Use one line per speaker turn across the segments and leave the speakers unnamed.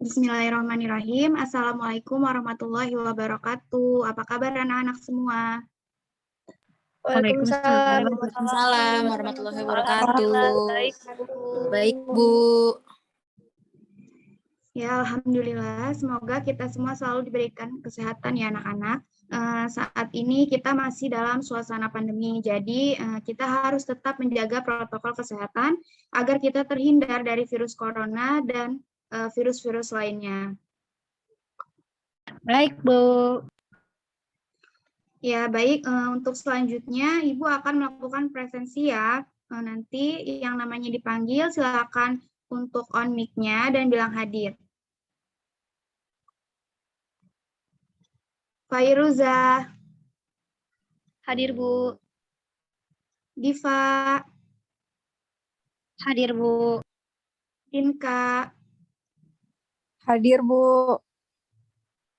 Bismillahirrahmanirrahim. Assalamualaikum warahmatullahi wabarakatuh. Apa kabar anak-anak semua?
Waalaikumsalam
warahmatullahi wabarakatuh. Baik, Bu.
Ya, Alhamdulillah. Semoga kita semua selalu diberikan kesehatan ya anak-anak. Saat ini kita masih dalam suasana pandemi, jadi kita harus tetap menjaga protokol kesehatan agar kita terhindar dari virus corona dan virus-virus lainnya.
Baik, Bu.
Ya, baik. Untuk selanjutnya, Ibu akan melakukan presensi ya. Nanti yang namanya dipanggil, silakan untuk on mic-nya dan bilang hadir. Fairuza.
Hadir, Bu.
Diva.
Hadir, Bu.
Inka.
Hadir, Bu.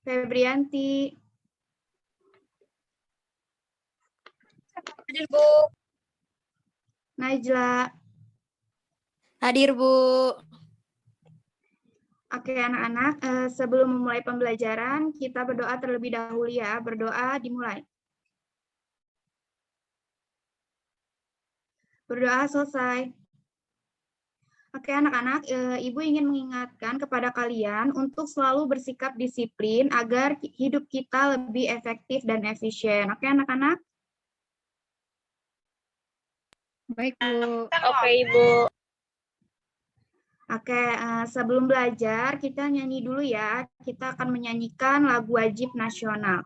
Febrianti.
Hadir, Bu.
Najla.
Hadir, Bu.
Oke, anak-anak, sebelum memulai pembelajaran, kita berdoa terlebih dahulu ya. Berdoa dimulai. Berdoa selesai. Oke, anak-anak, Ibu ingin mengingatkan kepada kalian untuk selalu bersikap disiplin agar hidup kita lebih efektif dan efisien. Oke, anak-anak?
Baik, Bu.
Oke, Ibu.
Oke, sebelum belajar, kita nyanyi dulu ya. Kita akan menyanyikan lagu wajib nasional.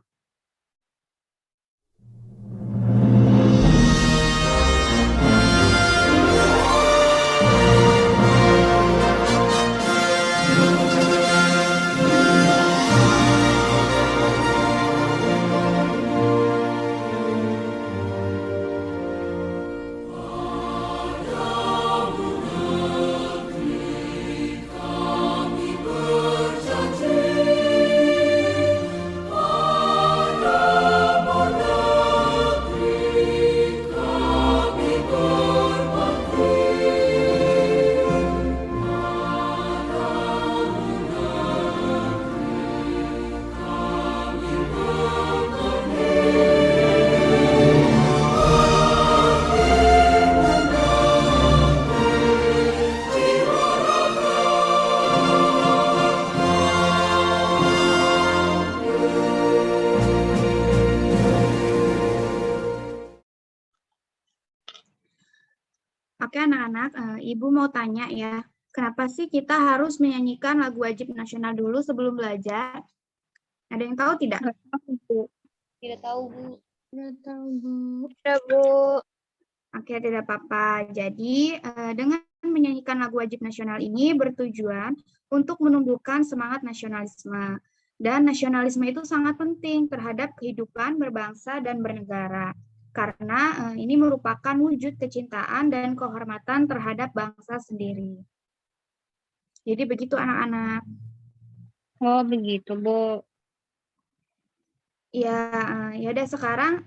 Oke anak-anak, Ibu mau tanya ya, kenapa sih kita harus menyanyikan lagu wajib nasional dulu sebelum belajar? Ada yang tahu tidak?
Tidak tahu, Bu.
Tidak tahu, Bu.
Tidak, Bu.
Oke, tidak apa-apa. Jadi, dengan menyanyikan lagu wajib nasional ini bertujuan untuk menumbuhkan semangat nasionalisme. Dan nasionalisme itu sangat penting terhadap kehidupan berbangsa dan bernegara. Karena ini merupakan wujud kecintaan dan kehormatan terhadap bangsa sendiri. Jadi begitu anak-anak.
Oh, begitu, Bu.
Ya, ya udah sekarang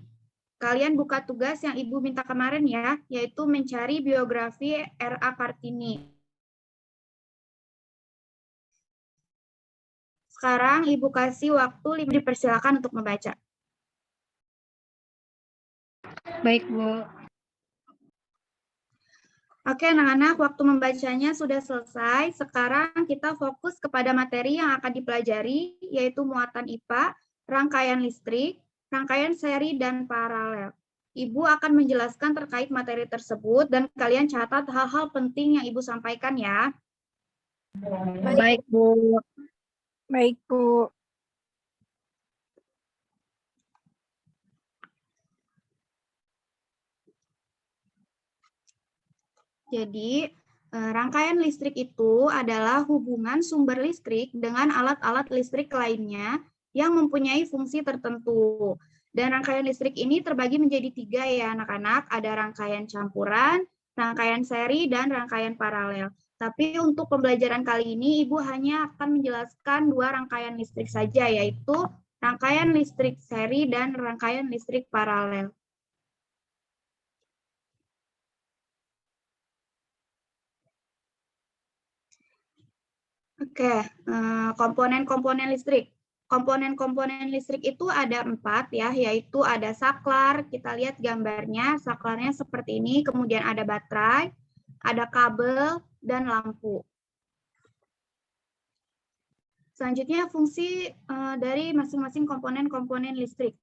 kalian buka tugas yang Ibu minta kemarin ya, yaitu mencari biografi R.A. Kartini. Sekarang Ibu kasih waktu, dipersilakan untuk membaca.
Baik, Bu.
Oke, anak-anak, waktu membacanya sudah selesai. Sekarang kita fokus kepada materi yang akan dipelajari, yaitu muatan IPA, rangkaian listrik, rangkaian seri, dan paralel. Ibu akan menjelaskan terkait materi tersebut, dan kalian catat hal-hal penting yang Ibu sampaikan ya.
Baik, Bu.
Baik, Bu.
Jadi, rangkaian listrik itu adalah hubungan sumber listrik dengan alat-alat listrik lainnya yang mempunyai fungsi tertentu. Dan rangkaian listrik ini terbagi menjadi 3 ya anak-anak, ada rangkaian campuran, rangkaian seri, dan rangkaian paralel. Tapi untuk pembelajaran kali ini, Ibu hanya akan menjelaskan 2 rangkaian listrik saja, yaitu rangkaian listrik seri dan rangkaian listrik paralel. Oke, komponen-komponen listrik. Komponen-komponen listrik itu ada 4 ya, yaitu ada saklar, kita lihat gambarnya, saklarnya seperti ini, kemudian ada baterai, ada kabel, dan lampu. Selanjutnya fungsi dari masing-masing komponen-komponen listrik.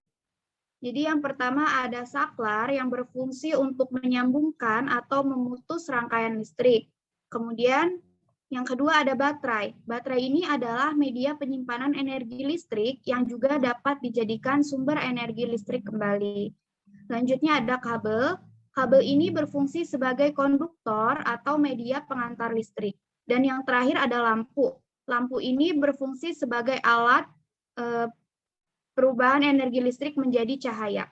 Jadi yang pertama ada saklar yang berfungsi untuk menyambungkan atau memutus rangkaian listrik. Kemudian yang kedua ada baterai. Baterai ini adalah media penyimpanan energi listrik yang juga dapat dijadikan sumber energi listrik kembali. Selanjutnya ada kabel. Kabel ini berfungsi sebagai konduktor atau media pengantar listrik. Dan yang terakhir ada lampu. Lampu ini berfungsi sebagai alat perubahan energi listrik menjadi cahaya.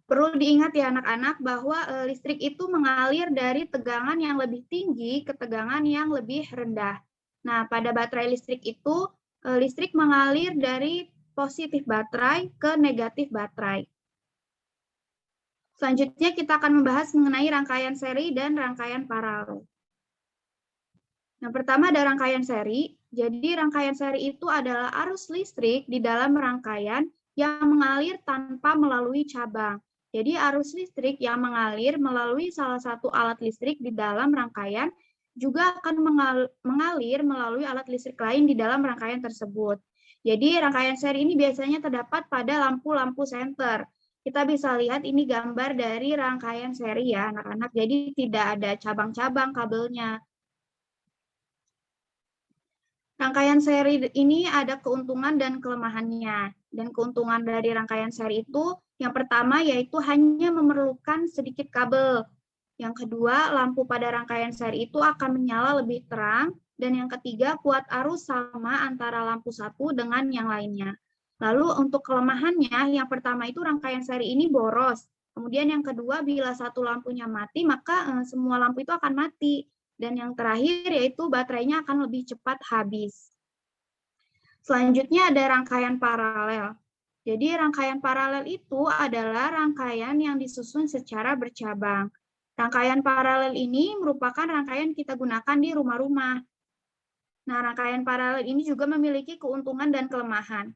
Perlu diingat ya anak-anak bahwa listrik itu mengalir dari tegangan yang lebih tinggi ke tegangan yang lebih rendah. Nah, pada baterai listrik itu, listrik mengalir dari positif baterai ke negatif baterai. Selanjutnya kita akan membahas mengenai rangkaian seri dan rangkaian paralel. Yang pertama ada rangkaian seri. Jadi rangkaian seri itu adalah arus listrik di dalam rangkaian yang mengalir tanpa melalui cabang. Jadi arus listrik yang mengalir melalui salah satu alat listrik di dalam rangkaian juga akan mengalir melalui alat listrik lain di dalam rangkaian tersebut. Jadi rangkaian seri ini biasanya terdapat pada lampu-lampu senter. Kita bisa lihat ini gambar dari rangkaian seri ya anak-anak. Jadi tidak ada cabang-cabang kabelnya. Rangkaian seri ini ada keuntungan dan kelemahannya. Dan keuntungan dari rangkaian seri itu yang pertama yaitu hanya memerlukan sedikit kabel. Yang kedua, lampu pada rangkaian seri itu akan menyala lebih terang. Dan yang ketiga, kuat arus sama antara lampu satu dengan yang lainnya. Lalu untuk kelemahannya, yang pertama itu rangkaian seri ini boros. Kemudian yang kedua, bila satu lampunya mati, maka semua lampu itu akan mati. Dan yang terakhir yaitu baterainya akan lebih cepat habis. Selanjutnya ada rangkaian paralel. Jadi rangkaian paralel itu adalah rangkaian yang disusun secara bercabang. Rangkaian paralel ini merupakan rangkaian kita gunakan di rumah-rumah. Nah, rangkaian paralel ini juga memiliki keuntungan dan kelemahan.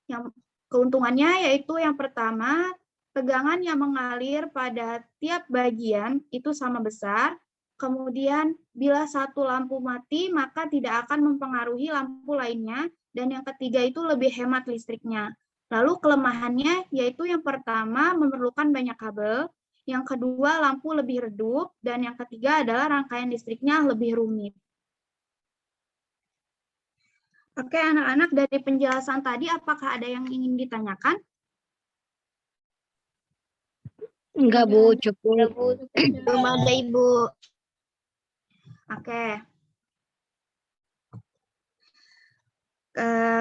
Yang keuntungannya yaitu yang pertama, tegangan yang mengalir pada tiap bagian itu sama besar. Kemudian bila satu lampu mati, maka tidak akan mempengaruhi lampu lainnya. Dan yang ketiga itu lebih hemat listriknya. Lalu kelemahannya yaitu yang pertama memerlukan banyak kabel, yang kedua lampu lebih redup, dan yang ketiga adalah rangkaian listriknya lebih rumit. Oke anak-anak, dari penjelasan tadi apakah ada yang ingin ditanyakan?
Enggak, Bu, cukup.
Belum ada, Ibu.
Oke.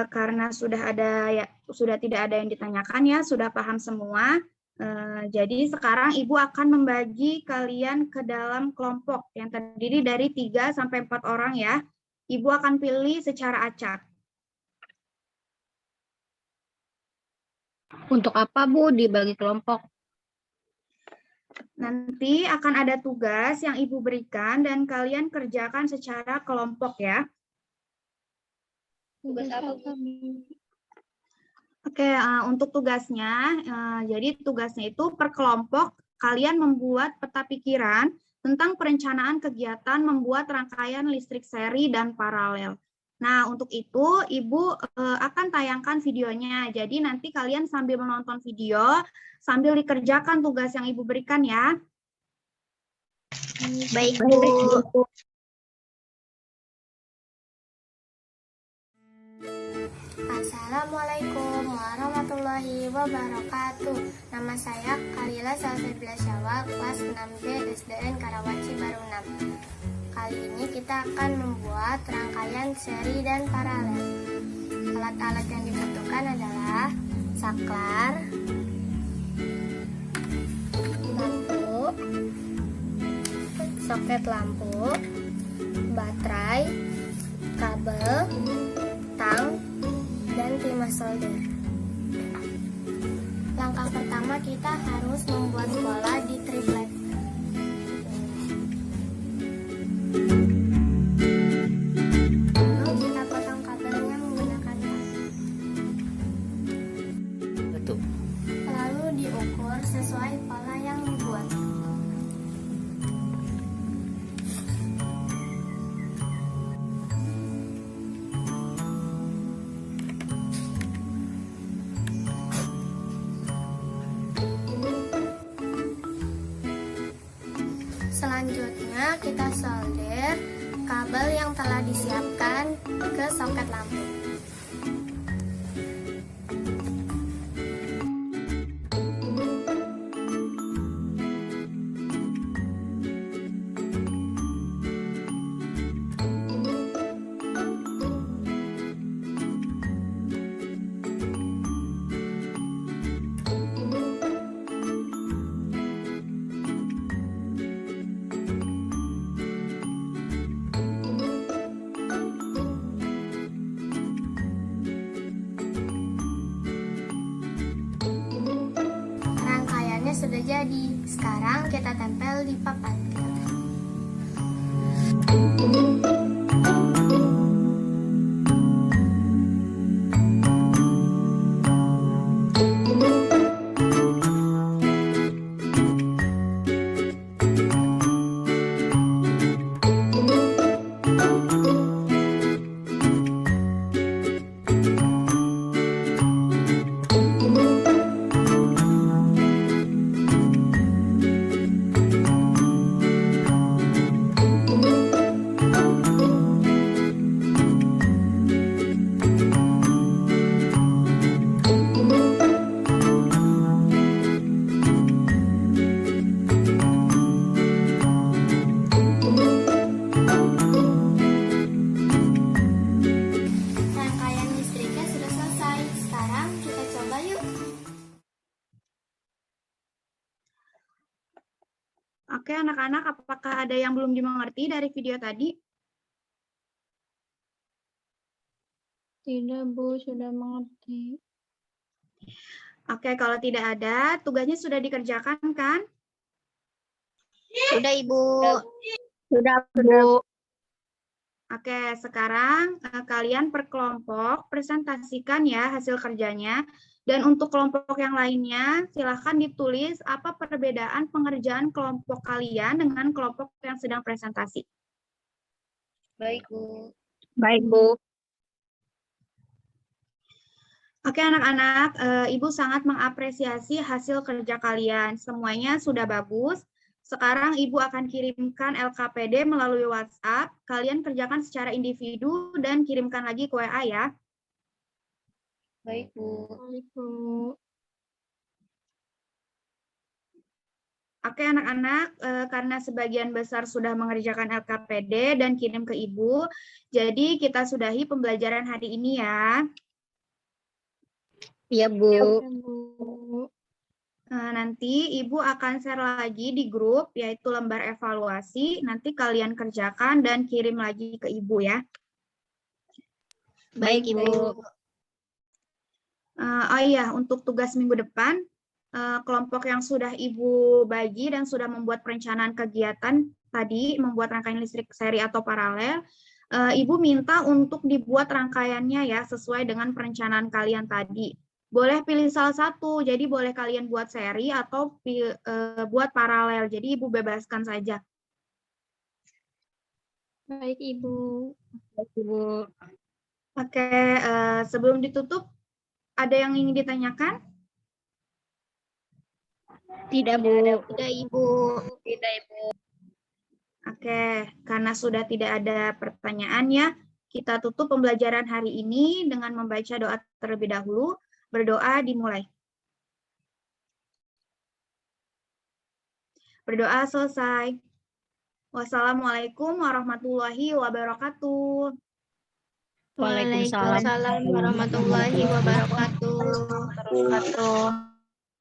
Karena sudah tidak ada yang ditanyakan ya, sudah paham semua. Jadi sekarang Ibu akan membagi kalian ke dalam kelompok yang terdiri dari 3 sampai 4 orang ya. Ibu akan pilih secara acak.
Untuk apa, Bu, dibagi kelompok?
Nanti akan ada tugas yang Ibu berikan dan kalian kerjakan secara kelompok ya.
Tugas apa, Bu?
Oke, untuk tugasnya, jadi tugasnya itu per kelompok kalian membuat peta pikiran tentang perencanaan kegiatan membuat rangkaian listrik seri dan paralel. Nah, untuk itu Ibu akan tayangkan videonya. Jadi nanti kalian sambil menonton video, sambil dikerjakan tugas yang Ibu berikan ya.
Baik, Bu.
Assalamualaikum warahmatullahi wabarakatuh. Nama saya Kalila Salsabila Syawal, kelas 6B SDN Karawaci Baru 6. Kali ini kita akan membuat rangkaian seri dan paralel. Alat-alat yang dibutuhkan adalah saklar, lampu, soket lampu, baterai, kabel, tang, dan timah solder. Langkah pertama kita harus membuat bola di triplek. sesuai pola yang dibuat. Selanjutnya kita solder kabel yang telah disiapkan ke soket lampu. Rangkaiannya sudah jadi. Sekarang kita tempel di papan. Rangkaian listriknya sudah selesai. Sekarang kita coba yuk.
Oke, anak-anak, apakah ada yang belum dimengerti dari video tadi?
Tidak, Bu, sudah mengerti.
Oke, kalau tidak ada, tugasnya sudah dikerjakan kan?
Sudah Ibu.
Sudah, Bu.
Oke, sekarang kalian per kelompok presentasikan ya hasil kerjanya. Dan untuk kelompok yang lainnya, silahkan ditulis apa perbedaan pengerjaan kelompok kalian dengan kelompok yang sedang presentasi.
Baik Bu.
Baik, Bu.
Oke anak-anak, Ibu sangat mengapresiasi hasil kerja kalian. Semuanya sudah bagus. Sekarang Ibu akan kirimkan LKPD melalui WhatsApp. Kalian kerjakan secara individu dan kirimkan lagi ke WA ya.
Baik Bu.
Baik, Bu.
Oke anak-anak, karena sebagian besar sudah mengerjakan LKPD dan kirim ke Ibu, jadi kita sudahi pembelajaran hari ini ya.
Iya, Bu.
Nanti Ibu akan share lagi di grup, yaitu lembar evaluasi. Nanti kalian kerjakan dan kirim lagi ke Ibu ya.
Baik Ibu.
Oh iya, untuk tugas minggu depan, kelompok yang sudah Ibu bagi dan sudah membuat perencanaan kegiatan tadi, membuat rangkaian listrik seri atau paralel, Ibu minta untuk dibuat rangkaiannya ya, sesuai dengan perencanaan kalian tadi. Boleh pilih salah satu, jadi boleh kalian buat seri atau buat paralel, jadi Ibu bebaskan saja.
Baik, Ibu. Baik, Ibu.
Oke, sebelum ditutup, ada yang ingin ditanyakan?
Tidak, Bu.
Sudah Ibu.
Oke, karena sudah tidak ada pertanyaan ya, kita tutup pembelajaran hari ini dengan membaca doa terlebih dahulu. Berdoa dimulai. Berdoa selesai. Wassalamualaikum warahmatullahi wabarakatuh.
Waalaikumsalam
Waalaikumsalam warahmatullahi wabarakatuh.